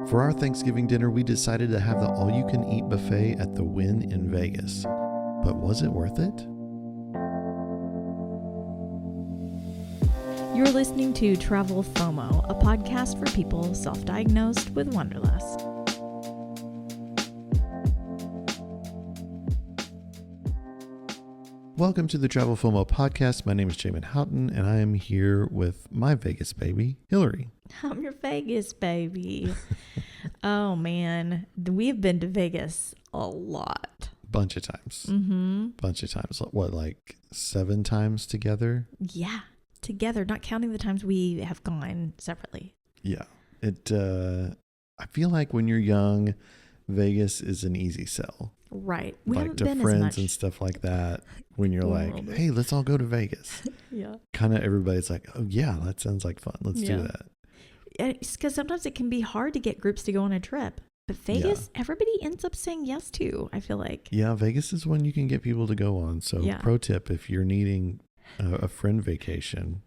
For our Thanksgiving dinner, we decided to have the all-you-can-eat buffet at the Wynn in Vegas. But was it worth it? You're listening to Travel FOMO, a podcast for people self-diagnosed with wanderlust. Welcome to the Travel FOMO podcast. My name is Jamin and I am here with my Vegas baby, Hilarie. I'm your Vegas baby. Oh man, we've been to Vegas a lot. Bunch of times. Mm-hmm. What, like 7 times together? Yeah, together, not counting the times we have gone separately. Yeah. I feel like when you're young, Vegas is an easy sell. Right. We like haven't to been friends as much. and stuff like that. When you're like, hey, let's all go to Vegas. Yeah. Kind of everybody's like, oh yeah, that sounds like fun. Let's do that. Because sometimes it can be hard to get groups to go on a trip. But Vegas, everybody ends up saying yes to, I feel like. Yeah, Vegas is one you can get people to go on. So pro tip, if you're needing a friend vacation,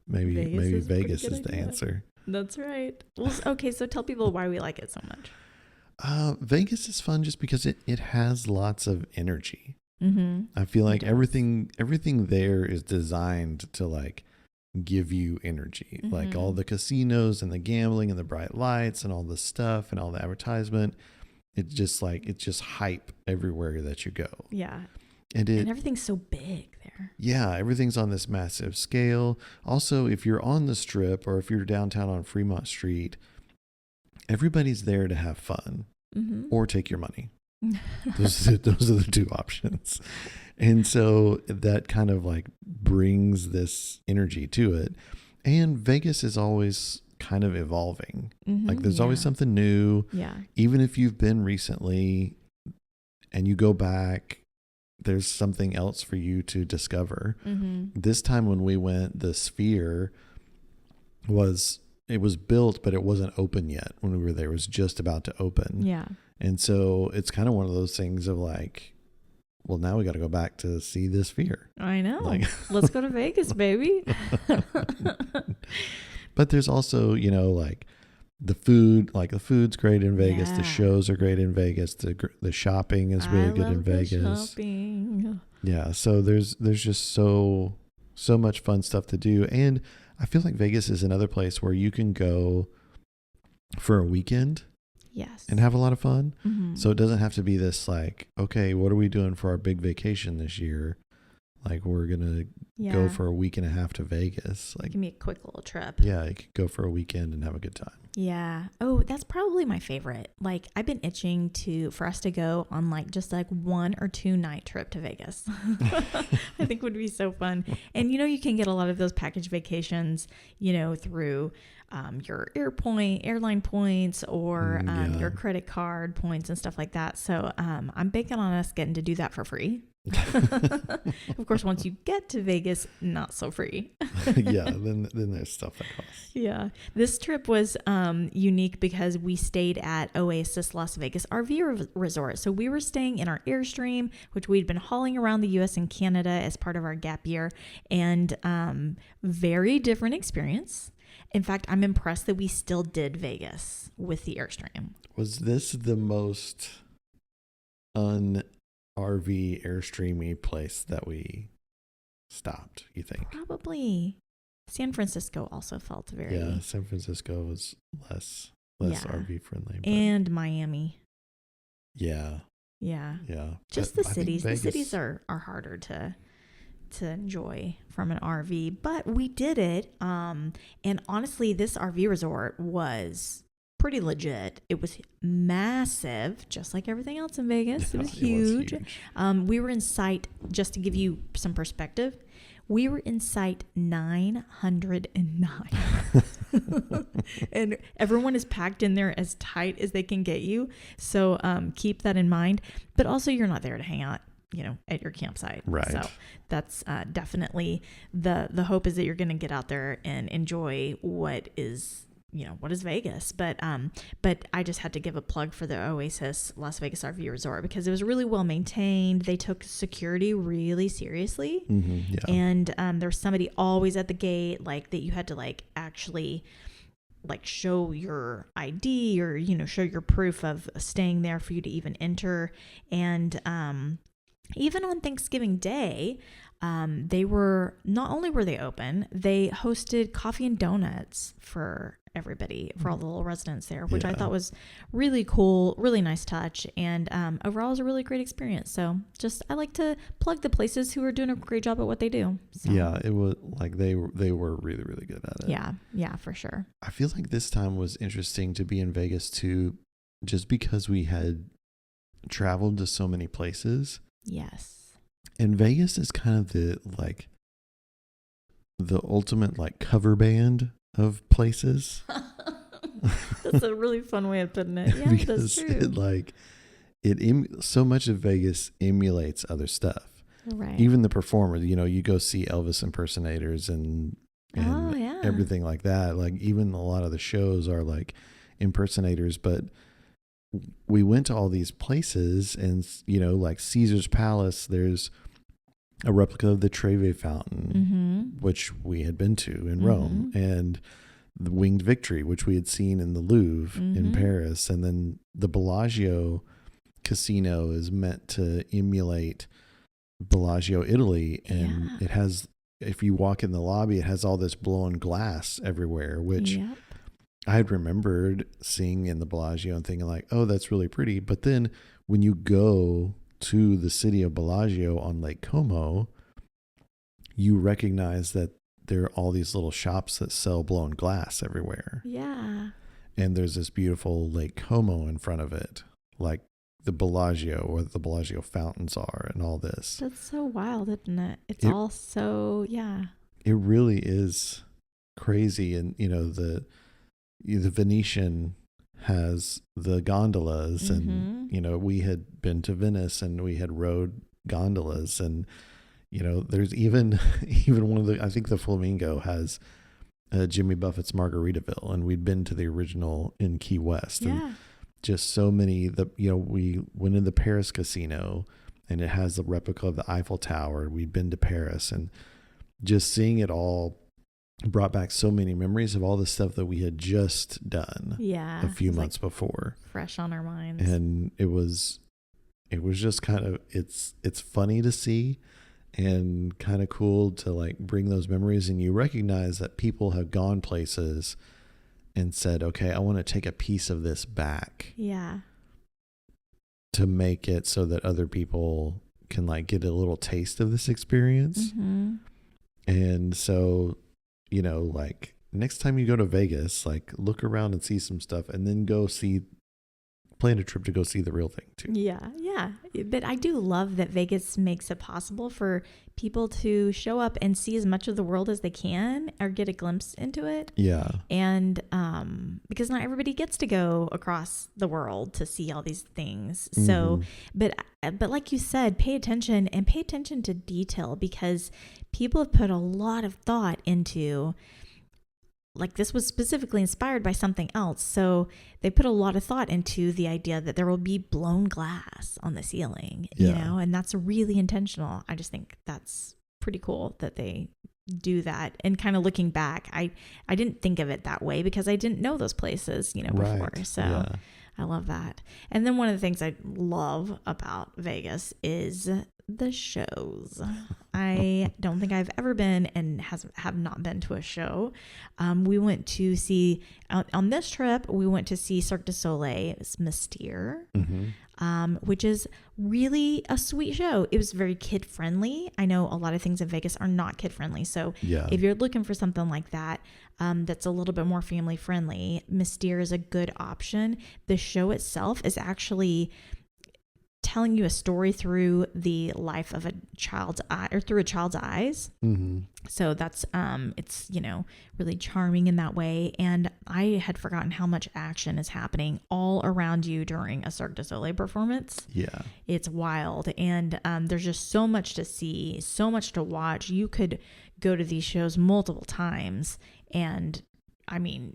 maybe Vegas is the answer. That's right. Well, okay, so tell people why we like it so much. Vegas is fun just because it has lots of energy. Mm-hmm. I feel like everything there is designed to like give you energy. Mm-hmm. Like all the casinos and the gambling and the bright lights and all the stuff and all the advertisement. It's just hype everywhere that you go. Yeah. And everything's so big there. Yeah, everything's on this massive scale. Also, if you're on the Strip or if you're downtown on Fremont Street, everybody's there to have fun or take your money. Those are the two options. And so that kind of like brings this energy to it. And Vegas is always kind of evolving. Like there's always something new. Yeah. Even if you've been recently and you go back, there's something else for you to discover. This time when we went, the Sphere was built, but it wasn't open yet when we were there. It was just about to open. Yeah. And so it's kind of one of those things of like, well, now we got to go back to see this Sphere. I know. Like, let's go to Vegas, baby. But there's also, like the food, like the food's great in Vegas. Yeah. The shows are great in Vegas. The shopping is really good in Vegas. Shopping. Yeah. So there's just so much fun stuff to do. And I feel like Vegas is another place where you can go for a weekend. Yes. And have a lot of fun. So it doesn't have to be this like, okay, what are we doing for our big vacation this year? Like we're going to go for a week and a half to Vegas. Like, give me a quick little trip. Yeah, you could go for a weekend and have a good time. Yeah. Oh, that's probably my favorite. Like I've been itching for us to go on like just like 1 or 2 night trip to Vegas. I think would be so fun. And you can get a lot of those package vacations, through your airline points or your credit card points and stuff like that. So I'm banking on us getting to do that for free. Of course, once you get to Vegas, not so free. Yeah, then there's stuff that costs. Yeah, this trip was unique because we stayed at Oasis Las Vegas RV Resort. So we were staying in our Airstream, which we'd been hauling around the U.S. and Canada as part of our gap year, and very different experience. In fact, I'm impressed that we still did Vegas with the Airstream. Was this the most RV Airstreamy place that we stopped, you think? Probably. San Francisco also felt very... Yeah, San Francisco was less RV friendly. But... And Miami. Yeah. Yeah. Yeah. Just the cities. The cities are harder to enjoy from an RV, but we did it. And honestly, this RV resort was pretty legit. It was massive, just like everything else in Vegas. It was huge. We were in site, just to give you some perspective, we were in site 909. And everyone is packed in there as tight as they can get you. So keep that in mind. But also, you're not there to hang out at your campsite. Right. So that's definitely the hope is that you're going to get out there and enjoy what is Vegas. But I just had to give a plug for the Oasis Las Vegas RV Resort because it was really well maintained. They took security really seriously. Yeah. And there was somebody always at the gate, like that you had to like actually like show your ID or, show your proof of staying there for you to even enter. And even on Thanksgiving Day, they were, not only were they open, they hosted coffee and donuts for everybody, for all the little residents there, which I thought was really cool, really nice touch. And overall it was a really great experience. So I like to plug the places who are doing a great job at what they do. So. Yeah, it was like they were really, really good at it. Yeah, for sure. I feel like this time was interesting to be in Vegas too, just because we had traveled to so many places. Yes. And Vegas is kind of the ultimate like cover band of places. That's a really fun way of putting it. Yeah, because that's true. So much of Vegas emulates other stuff. Right. Even the performers, you go see Elvis impersonators and everything like that. Like even a lot of the shows are like impersonators, but we went to all these places and, like Caesar's Palace, there's a replica of the Trevi Fountain, which we had been to in Rome, and the Winged Victory, which we had seen in the Louvre in Paris. And then the Bellagio Casino is meant to emulate Bellagio, Italy. And it has, if you walk in the lobby, it has all this blown glass everywhere, which I had remembered seeing in the Bellagio and thinking like, oh, that's really pretty. But then when you go to the city of Bellagio on Lake Como, you recognize that there are all these little shops that sell blown glass everywhere. Yeah. And there's this beautiful Lake Como in front of it, like the Bellagio or the Bellagio fountains are and all this. That's so wild, isn't it? It's all so, It really is crazy. And, the Venetian has the gondolas and, we had been to Venice and we had rode gondolas and, there's even one of the, I think the Flamingo has Jimmy Buffett's Margaritaville, and we'd been to the original in Key West. Yeah. And just so many, we went in the Paris casino and it has the replica of the Eiffel Tower. We'd been to Paris and just seeing it all brought back so many memories of all the stuff that we had just done a few months before, fresh on our minds. And it was just kind of, it's funny to see and kind of cool to like bring those memories. And you recognize that people have gone places and said, okay, I want to take a piece of this back. Yeah. To make it so that other people can like get a little taste of this experience. And so, like next time you go to Vegas, like look around and see some stuff and then plan a trip to go see the real thing too. Yeah. But I do love that Vegas makes it possible for people to show up and see as much of the world as they can or get a glimpse into it. Yeah. And because not everybody gets to go across the world to see all these things. So, but like you said, pay attention to detail, because people have put a lot of thought into, like, this was specifically inspired by something else. So they put a lot of thought into the idea that there will be blown glass on the ceiling, and that's really intentional. I just think that's pretty cool that they do that. And kind of looking back, I didn't think of it that way because I didn't know those places, before. Right. So I love that. And then one of the things I love about Vegas is the shows. I don't think I've ever been and have not been to a show. We went to see on this trip. We went to see Cirque du Soleil's Mystere, which is really a sweet show. It was very kid friendly. I know a lot of things in Vegas are not kid friendly, so if you're looking for something like that, that's a little bit more family friendly, Mystere is a good option. The show itself is actually telling you a story through the life of a child's eye, or through a child's eyes. So that's it's really charming in that way. And I had forgotten how much action is happening all around you during a Cirque du Soleil performance. It's wild, and there's just so much to see, so much to watch. You could go to these shows multiple times and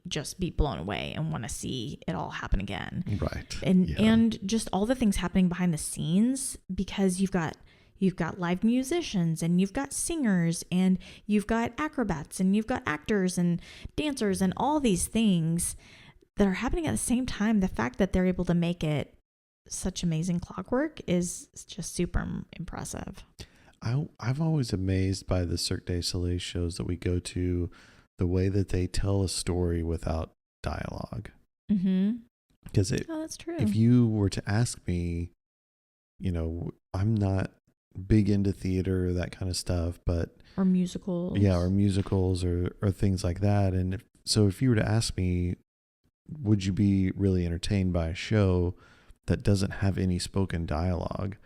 just be blown away and want to see it all happen again. Right. And just all the things happening behind the scenes, because you've got you've got live musicians, and you've got singers, and you've got acrobats, and you've got actors and dancers and all these things that are happening at the same time. The fact that they're able to make it such amazing clockwork is just super impressive. I've always amazed by the Cirque du Soleil shows that we go to, the way that they tell a story without dialogue. Because that's true. If you were to ask me, I'm not big into theater or that kind of stuff, but or musicals. Yeah, or musicals or things like that. And if you were to ask me, would you be really entertained by a show that doesn't have any spoken dialogue?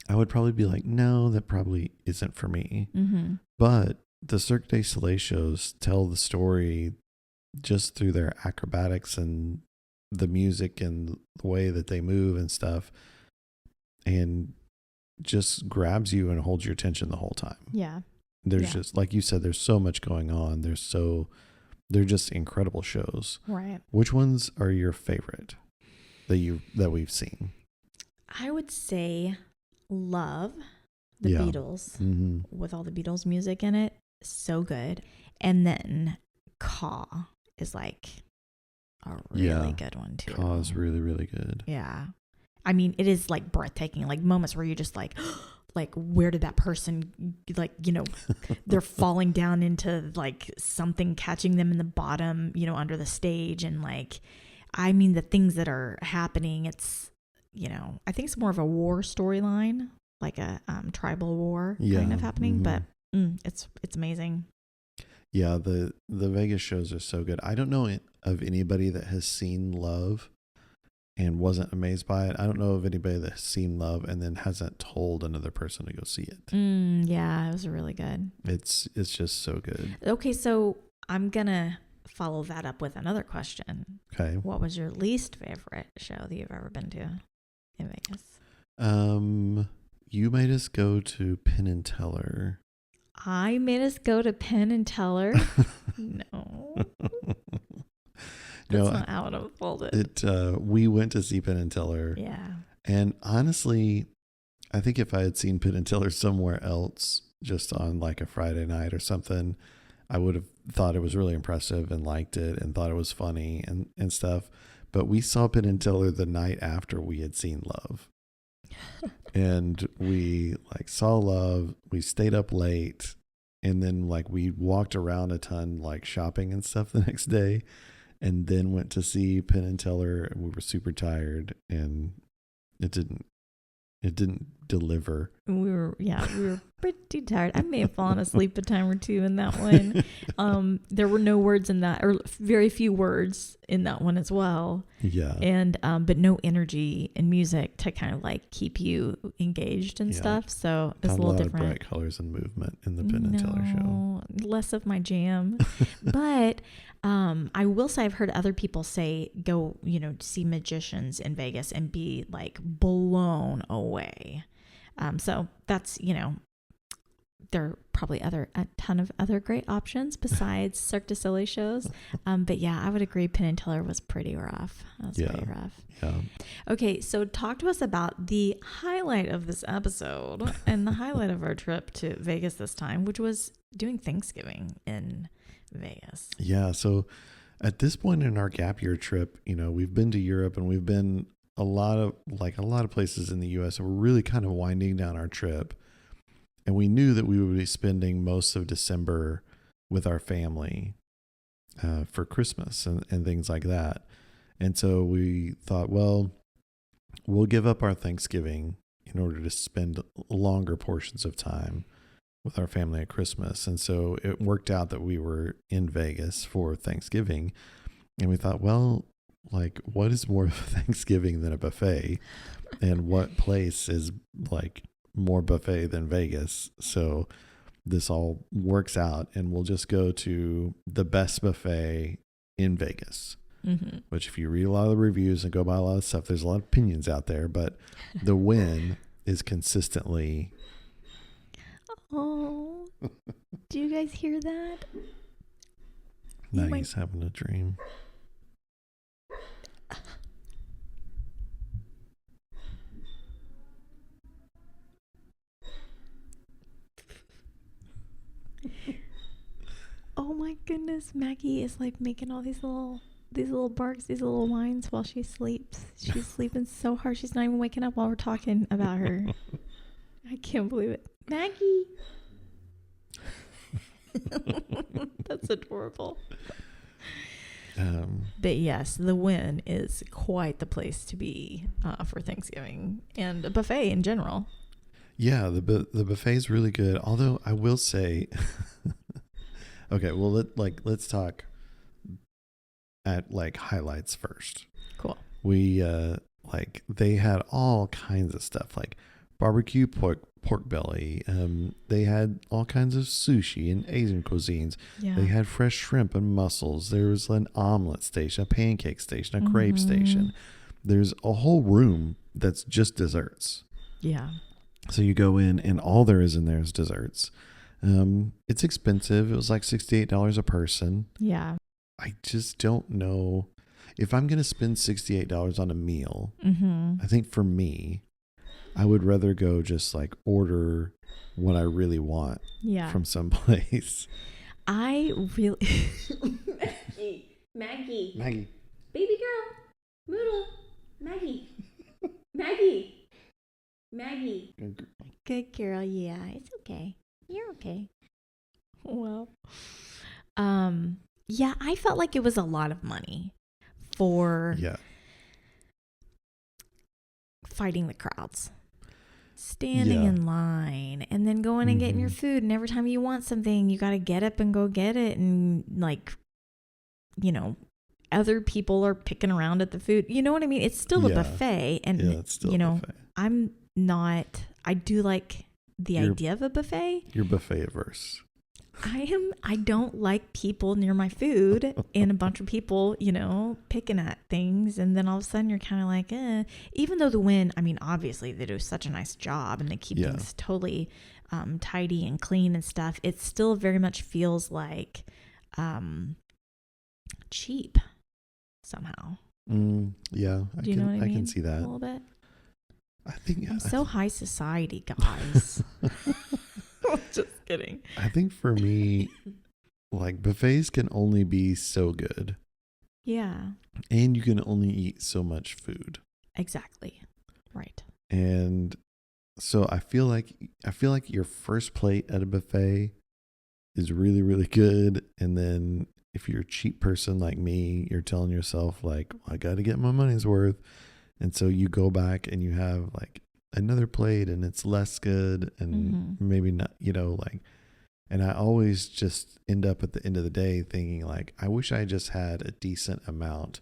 I would probably be like, no, that probably isn't for me. But the Cirque du Soleil shows tell the story just through their acrobatics and the music and the way that they move and stuff, and just grabs you and holds your attention the whole time. Yeah. There's just, like you said, there's so much going on. They're just incredible shows. Right. Which ones are your favorite that we've seen? I would say Love, the Beatles, with all the Beatles music in it. So good. And then Caw is like a really good one too. Caw is really, really good. Yeah. I mean, it is like breathtaking, like moments where you're just like, where did that person, they're falling down into like something catching them in the bottom, under the stage. And the things that are happening, it's, I think it's more of a war storyline, like a tribal war kind of happening, but it's amazing. Yeah, the Vegas shows are so good. I don't know of anybody that has seen Love and wasn't amazed by it. I don't know of anybody that has seen Love and then hasn't told another person to go see it. Yeah, it was really good. It's just so good. Okay, so I'm gonna follow that up with another question. Okay. What was your least favorite show that you've ever been to in Vegas? You made us go to Penn and Teller. I made us go to Penn and Teller. No. That's not how it unfolded. We went to see Penn and Teller. Yeah. And honestly, I think if I had seen Penn and Teller somewhere else, just on like a Friday night or something, I would have thought it was really impressive and liked it and thought it was funny and stuff. But we saw Penn and Teller the night after we had seen Love. And we saw Love, we stayed up late, and then we walked around a ton shopping and stuff the next day, and then went to see Penn and Teller, and we were super tired, and it didn't deliver. We were pretty tired. I may have fallen asleep a time or two in that one. There were no words in that, or very few words in that one as well. Yeah. And but no energy and music to kind of keep you engaged and stuff. So it's a little different. Of bright colors and movement in the Penn and Teller show. Less of my jam. But I will say I've heard other people say go, see magicians in Vegas and be blown away. So that's, there are probably a ton of other great options besides Cirque du Soleil shows. But yeah, I would agree Penn and Teller was pretty rough. Pretty rough. Yeah. Okay, so talk to us about the highlight of this episode and the highlight of our trip to Vegas this time, which was doing Thanksgiving in Vegas. Yeah, so at this point in our gap year trip, we've been to Europe and we've been a lot of places in the US, and we're really kind of winding down our trip. And we knew that we would be spending most of December with our family for Christmas and things like that. And so we thought, well, we'll give up our Thanksgiving in order to spend longer portions of time with our family at Christmas. And so it worked out that we were in Vegas for Thanksgiving. And we thought, well, what is more Thanksgiving than a buffet? And what place is more buffet than Vegas? So this all works out, and we'll just go to the best buffet in Vegas. Which, if you read a lot of the reviews and go by a lot of stuff, there's a lot of opinions out there, but the Wynn is consistently. Oh, do you guys hear that? Now he's having a dream. my goodness. Maggie is like making all these little barks, these little whines while she sleeps. She's sleeping so hard. She's not even waking up while we're talking about her. I can't believe it. Maggie. That's adorable. But yes, the Wynn is quite the place to be for Thanksgiving and a buffet in general. Yeah, the buffet is really good. Although I will say, okay, well let's talk at like highlights first. Cool. We they had all kinds of stuff like barbecue pork belly. They had all kinds of sushi and Asian cuisines. Yeah. They had fresh shrimp and mussels. There was an omelet station, a pancake station, a crepe station. There's a whole room that's just desserts. Yeah. So you go in and all there is in there is desserts. It's expensive. It was like $68 a person. Yeah. I just don't know if I'm going to spend $68 on a meal. I think for me, I would rather go just like order what I really want from someplace. I really Maggie. Baby girl. Moodle. Maggie. Good girl. Yeah, it's okay. You're okay. Well, yeah, I felt like it was a lot of money for fighting the crowds. Standing in line and then going and getting your food, and every time you want something you got to get up and go get it, and like, you know, other people are picking around at the food, you know what I mean? It's still a buffet, and it's still, you know, I do like the idea of a buffet. You're buffet averse. I don't like people near my food and a bunch of people, you know, picking at things. And then all of a sudden you're kind of like, even though the Wynn, I mean, obviously they do such a nice job and they keep things totally tidy and clean and stuff. It still very much feels like cheap somehow. Yeah. Do you know what I mean? I can see that. A little bit. I think I'm so high society, guys. Just kidding. I think for me, like buffets can only be so good. Yeah. And you can only eat so much food. Exactly. Right. And so I feel like your first plate at a buffet is really, really good. And then if you're a cheap person like me, you're telling yourself like, well, I got to get my money's worth. And so you go back and you have like another plate and it's less good and maybe not, you know, like, and I always just end up at the end of the day thinking like, I wish I just had a decent amount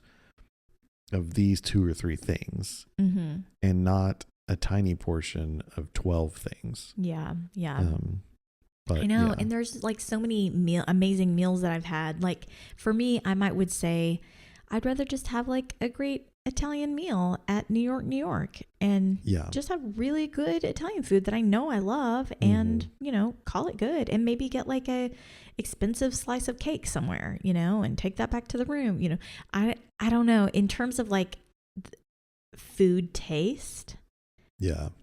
of these 2 or 3 things and not a tiny portion of 12 things. Yeah. Yeah. But I know. And there's like so many amazing meals that I've had. Like for me, I would say I'd rather just have like a great Italian meal at New York, and just have really good Italian food that I know I love, and you know, call it good, and maybe get like a expensive slice of cake somewhere, you know, and take that back to the room. You know, I don't know, in terms of like food taste,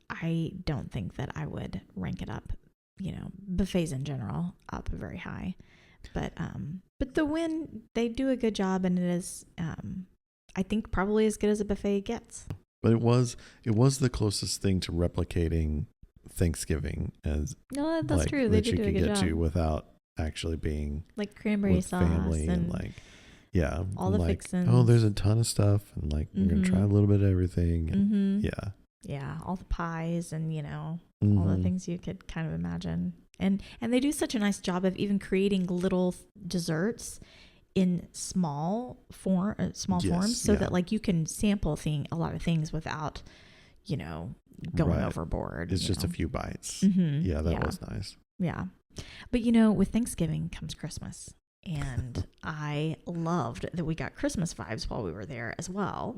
I don't think that I would rank it up, you know, buffets in general up very high, but the Wynn, they do a good job, and it is I think probably as good as a buffet gets. But it was the closest thing to replicating Thanksgiving as that's like, true. They did do a good job to without actually being like cranberry sauce family and like all the like, fixins. Oh, there's a ton of stuff, and like we're gonna try a little bit of everything. And all the pies and you know all the things you could kind of imagine. And they do such a nice job of even creating little desserts in small forms so that like you can sample a lot of things without, you know, going overboard. It's just a few bites. That was nice. Yeah. But you know, with Thanksgiving comes Christmas. And I loved that we got Christmas vibes while we were there as well,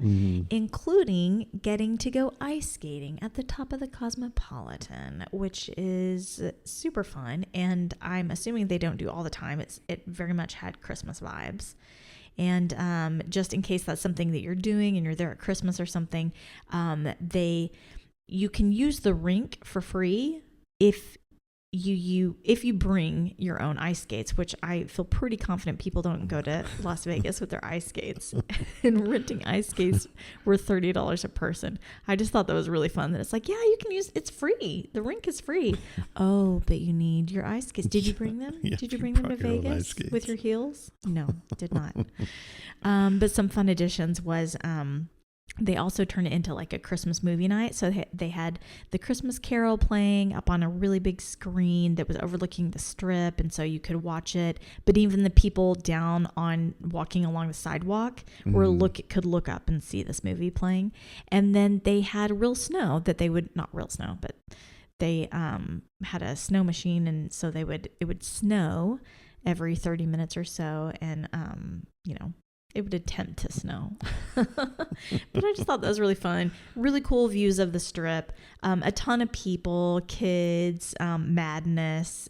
including getting to go ice skating at the top of the Cosmopolitan, which is super fun. And I'm assuming they don't do all the time. It very much had Christmas vibes. And just in case that's something that you're doing and you're there at Christmas or something, you can use the rink for free if if you bring your own ice skates, which I feel pretty confident people don't go to Las Vegas with their ice skates, and renting ice skates were $30 a person. I just thought that was really fun. That it's like, yeah, you can use, it's free. The rink is free. Oh, but you need your ice skates. Did you bring them? Yeah, Did you bring them to Vegas with your heels? No, did not. But some fun additions was, they also turned it into like a Christmas movie night. So they had the Christmas Carol playing up on a really big screen that was overlooking the strip. And so you could watch it. But even the people down on walking along the sidewalk could look up and see this movie playing. And then they had real snow that they would, not real snow, but they had a snow machine. And so it would snow every 30 minutes or so. And, it would attempt to snow. But I just thought that was really fun. Really cool views of the strip. A ton of people, kids, madness.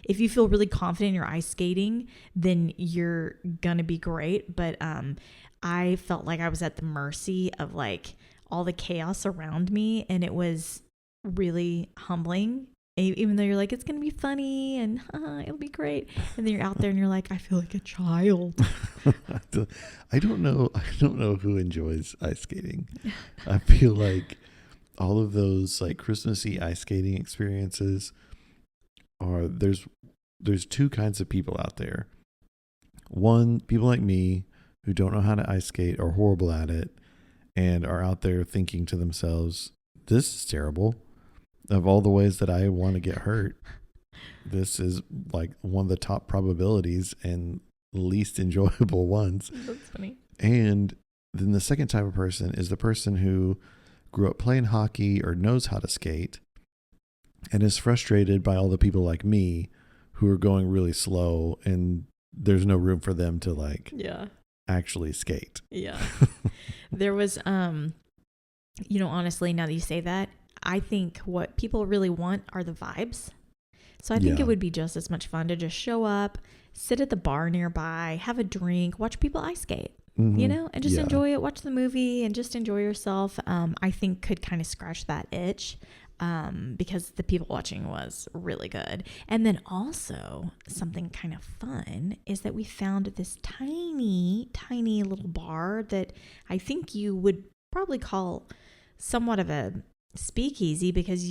If you feel really confident in your ice skating, then you're going to be great. But I felt like I was at the mercy of like all the chaos around me. And it was really humbling. Even though you're like, it's going to be funny and it'll be great. And then you're out there and you're like, I feel like a child. I don't know who enjoys ice skating. I feel like all of those like Christmassy ice skating experiences there's two kinds of people out there. One, people like me who don't know how to ice skate, are horrible at it, and are out there thinking to themselves, this is terrible. Of all the ways that I want to get hurt, this is like one of the top probabilities and least enjoyable ones. That's funny. And then the second type of person is the person who grew up playing hockey or knows how to skate and is frustrated by all the people like me who are going really slow and there's no room for them to like actually skate. Yeah. There was, honestly, now that you say that, I think what people really want are the vibes. So I think it would be just as much fun to just show up, sit at the bar nearby, have a drink, watch people ice skate, and just enjoy it, watch the movie and just enjoy yourself. I think could kind of scratch that itch because the people watching was really good. And then also something kind of fun is that we found this tiny, tiny little bar that I think you would probably call somewhat of a speakeasy because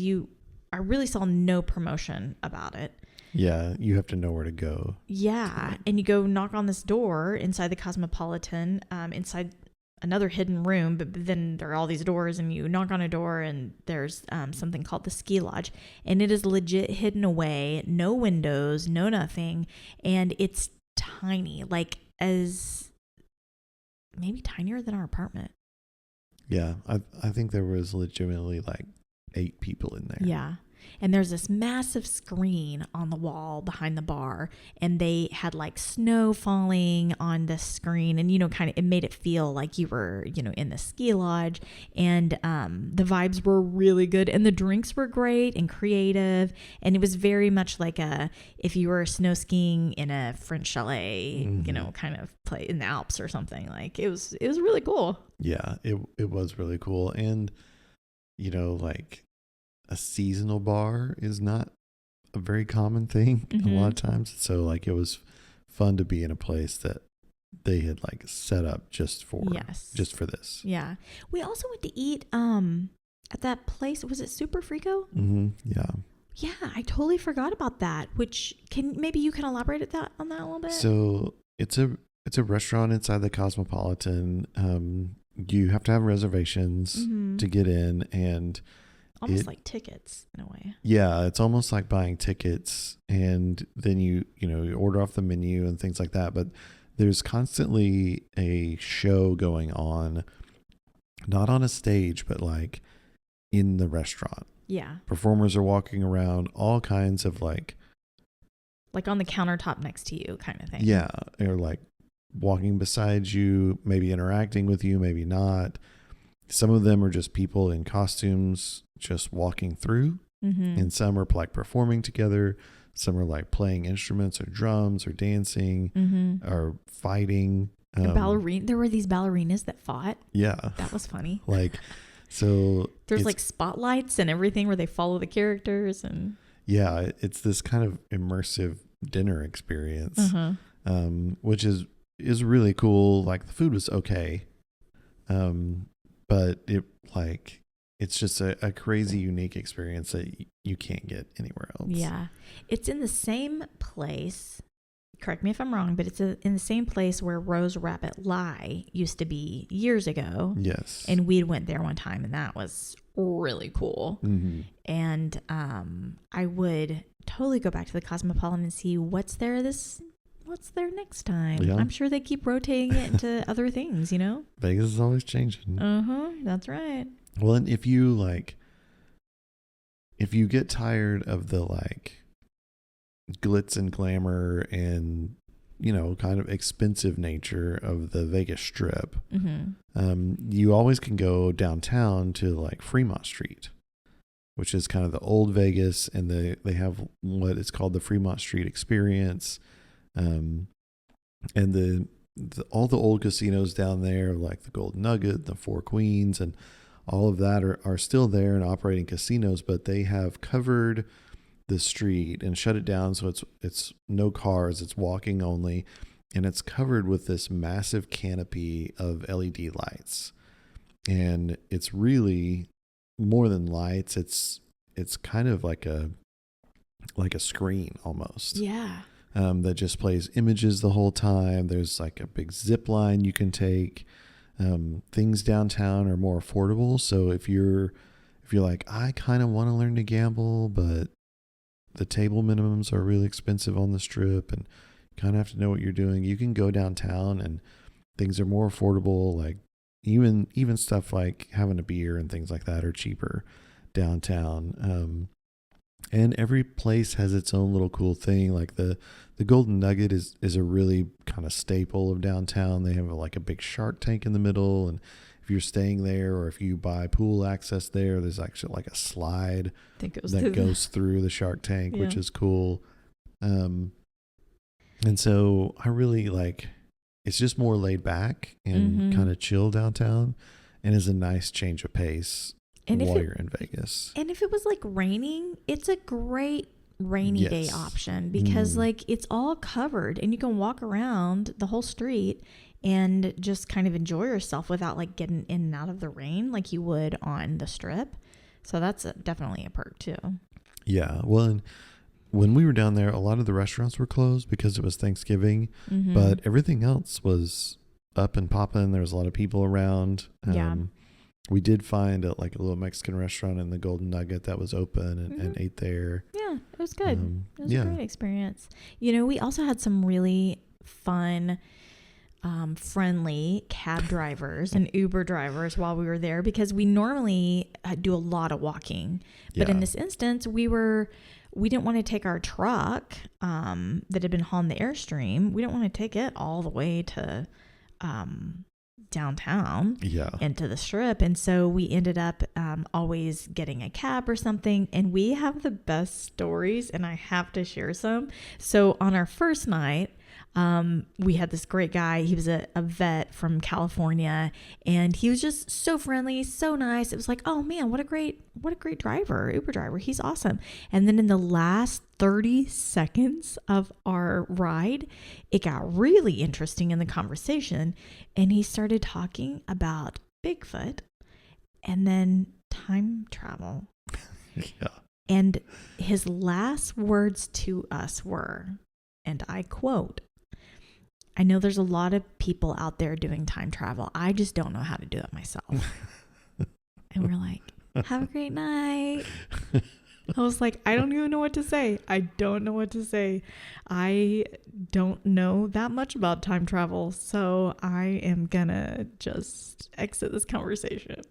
I really saw no promotion about it. Yeah, you have to know where to go. Yeah, and you go knock on this door inside the Cosmopolitan, inside another hidden room, but then there are all these doors and you knock on a door and there's something called the Ski Lodge, and it is legit hidden away, no windows, no nothing, and it's tiny, like as maybe tinier than our apartment. Yeah, I think there was legitimately like 8 people in there. Yeah. And there's this massive screen on the wall behind the bar, and they had like snow falling on the screen, and kind of it made it feel like you were in the ski lodge, and the vibes were really good, and the drinks were great and creative, and it was very much like if you were snow skiing in a French chalet, kind of play in the Alps or something. Like it was really cool. Yeah, it was really cool, and like a seasonal bar is not a very common thing a lot of times. So like it was fun to be in a place that they had like set up just for this. Yeah. We also went to eat at that place. Was it Super Frico? Yeah. Yeah, I totally forgot about that. Which maybe you can elaborate on that a little bit? So it's a restaurant inside the Cosmopolitan. You have to have reservations to get in, and almost like tickets in a way. Yeah, it's almost like buying tickets, and then you order off the menu and things like that. But there's constantly a show going on, not on a stage, but like in the restaurant. Yeah. Performers are walking around, all kinds of like on the countertop next to you kind of thing. Yeah, or like walking beside you, maybe interacting with you, maybe not. Some of them are just people in costumes just walking through, and some are like performing together. Some are like playing instruments or drums or dancing or fighting. There were these ballerinas that fought. Yeah. That was funny. So there's like spotlights and everything where they follow the characters, and Yeah, it's this kind of immersive dinner experience, which is really cool. Like the food was okay, but it's just a crazy unique experience that you can't get anywhere else. Yeah, it's in the same place. Correct me if I'm wrong, but it's in the same place where Rose Rabbit Lie used to be years ago. Yes. And we went there one time, and that was really cool. Mm-hmm. And I would totally go back to the Cosmopolitan and see what's there next time. Yeah. I'm sure they keep rotating it into other things, you know? Vegas is always changing. That's right. Well, and if you get tired of the glitz and glamour and kind of expensive nature of the Vegas Strip, you always can go downtown to Fremont Street, which is kind of the old Vegas, and they have what is called the Fremont Street Experience, and all the old casinos down there, like the Golden Nugget, the Four Queens, and all of that are still there and operating casinos, but they have covered the street and shut it down so it's no cars, it's walking only, and it's covered with this massive canopy of LED lights. And it's really more than lights, it's kind of like a screen almost. Yeah. That just plays images the whole time. There's a big zip line you can take. Things downtown are more affordable, so if you're like, I kind of want to learn to gamble, but the table minimums are really expensive on the Strip and you kind of have to know what you're doing, you can go downtown and things are more affordable. Like even stuff like having a beer and things like that are cheaper downtown. And every place has its own little cool thing. Like the Golden Nugget is a really kind of staple of downtown. They have a big shark tank in the middle, and if you're staying there or if you buy pool access there's actually a slide that goes through the shark tank, which is cool. And so I really it's just more laid back and kind of chill downtown, and is a nice change of pace while you're in Vegas. And if it was raining, it's a great rainy day option because it's all covered and you can walk around the whole street and just kind of enjoy yourself without getting in and out of the rain like you would on the Strip. So that's definitely a perk too. Yeah. Well, and when we were down there, a lot of the restaurants were closed because it was Thanksgiving, but everything else was up and popping. There was a lot of people around. We did find a little Mexican restaurant in the Golden Nugget that was open and ate there. Yeah, it was good. It was a great experience. We also had some really fun, friendly cab drivers and Uber drivers while we were there, because we normally do a lot of walking. But in this instance, we didn't want to take our truck that had been hauling the Airstream. We didn't want to take it all the way to downtown into the Strip, and so we ended up always getting a cab or something. And we have the best stories, and I have to share some. So on our first night, we had this great guy. He was a vet from California, and he was just so friendly, so nice. It was like, oh man, what a great driver, Uber driver. He's awesome. And then in the last 30 seconds of our ride, it got really interesting in the conversation, and he started talking about Bigfoot and then time travel. And his last words to us were, and I quote, "I know there's a lot of people out there doing time travel. I just don't know how to do it myself." And we're like, have a great night. I was like, I don't even know what to say. I don't know what to say. I don't know that much about time travel, so I am gonna just exit this conversation.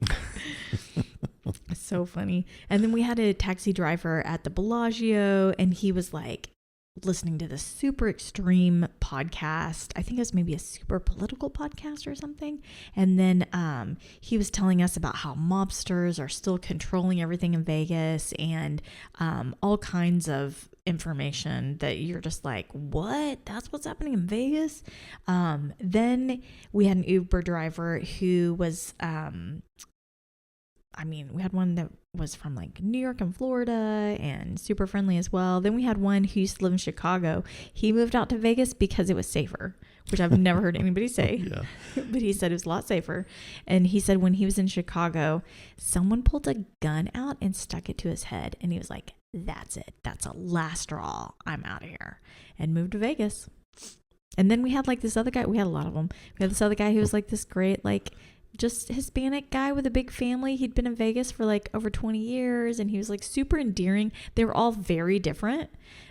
So funny. And then we had a taxi driver at the Bellagio, and he was listening to this super extreme podcast. I think it was maybe a super political podcast or something. And then he was telling us about how mobsters are still controlling everything in Vegas, and all kinds of information that you're just like, what? That's what's happening in Vegas? Then we had an Uber driver who was I mean, we had one that was from like New York and Florida and super friendly as well. Then we had one who used to live in Chicago. He moved out to Vegas because it was safer, which I've never heard anybody say. Yeah. But he said it was a lot safer. And he said when he was in Chicago, someone pulled a gun out and stuck it to his head. And he was like, that's it. That's a last straw. I'm out of here. And moved to Vegas. And then we had like this other guy. We had a lot of them. We had this other guy who was like this great, like just Hispanic guy with a big family. He'd been in Vegas for like over 20 years and he was like super endearing. They were all very different,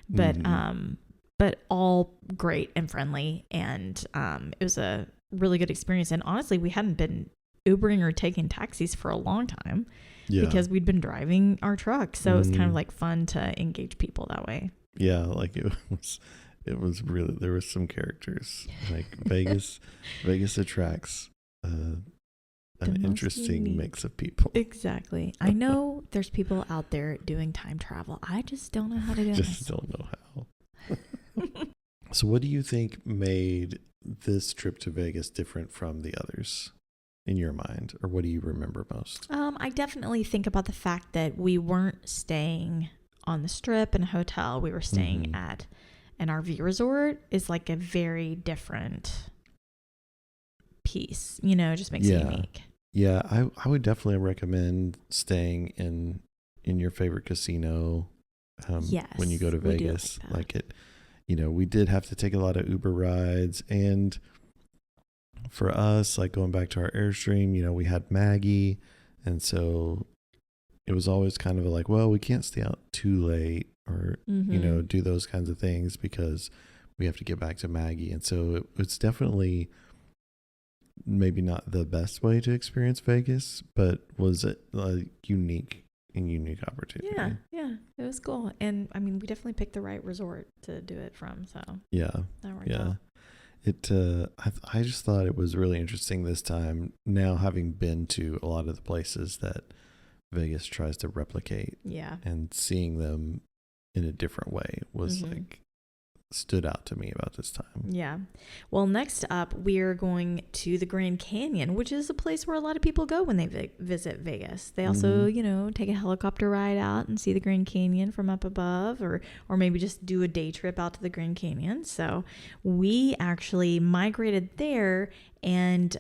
but all great and friendly. And it was a really good experience. And honestly, we hadn't been Ubering or taking taxis for a long time because we'd been driving our truck. So it was kind of like fun to engage people that way. Yeah. Like it was really, there was some characters like Vegas attracts, an interesting mix of people. Exactly. I know there's people out there doing time travel. I just don't know how to do it. Just don't know how. So what do you think made this trip to Vegas different from the others in your mind? Or what do you remember most? I definitely think about the fact that we weren't staying on the Strip in a hotel. We were staying at an RV resort. Is like a very different piece, just makes it unique. Yeah, I would definitely recommend staying in your favorite casino when you go to Vegas. Like it, we did have to take a lot of Uber rides, and for us, like going back to our Airstream, we had Maggie, and so it was always kind of like, well, we can't stay out too late or do those kinds of things because we have to get back to Maggie, and so it's definitely maybe not the best way to experience Vegas, but was it a unique opportunity? Yeah, it was cool. And I mean, we definitely picked the right resort to do it from, so that worked out. I just thought it was really interesting this time, now having been to a lot of the places that Vegas tries to replicate, and seeing them in a different way was like stood out to me about this time. Yeah. Well, next up, we're going to the Grand Canyon, which is a place where a lot of people go when they visit Vegas. They also, take a helicopter ride out and see the Grand Canyon from up above, or maybe just do a day trip out to the Grand Canyon. So we actually migrated there and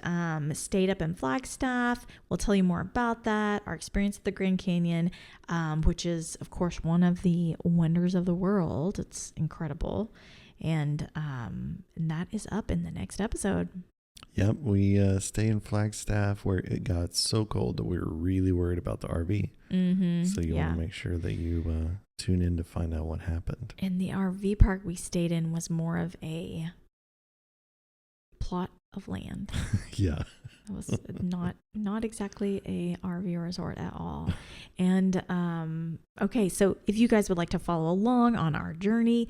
stayed up in Flagstaff. We'll tell you more about that, our experience at the Grand Canyon, which is, of course, one of the wonders of the world. It's incredible. And that is up in the next episode. Yep, we stay in Flagstaff where it got so cold that we were really worried about the RV. So you want to make sure that you tune in to find out what happened. And the RV park we stayed in was more of a plot of land. Yeah. It was not exactly a RV resort at all. And okay, so if you guys would like to follow along on our journey,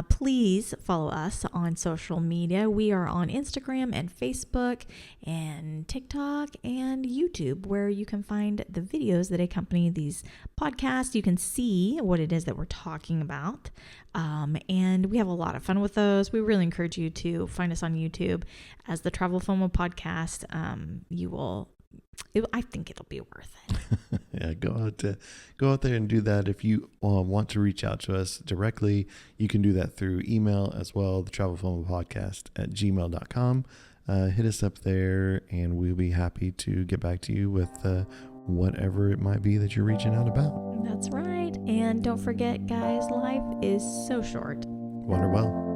please follow us on social media. We are on Instagram and Facebook and TikTok and YouTube, where you can find the videos that accompany these podcasts. You can see what it is that we're talking about. And we have a lot of fun with those. We really encourage you to find us on YouTube as the Travel FOMO podcast. I think it'll be worth it. Yeah, go out there and do that. If you want to reach out to us directly, you can do that through email as well, the Travel FOMO podcast @gmail.com. Hit us up there and we'll be happy to get back to you with whatever it might be that you're reaching out about. That's right. And don't forget, guys, life is so short. Wander well.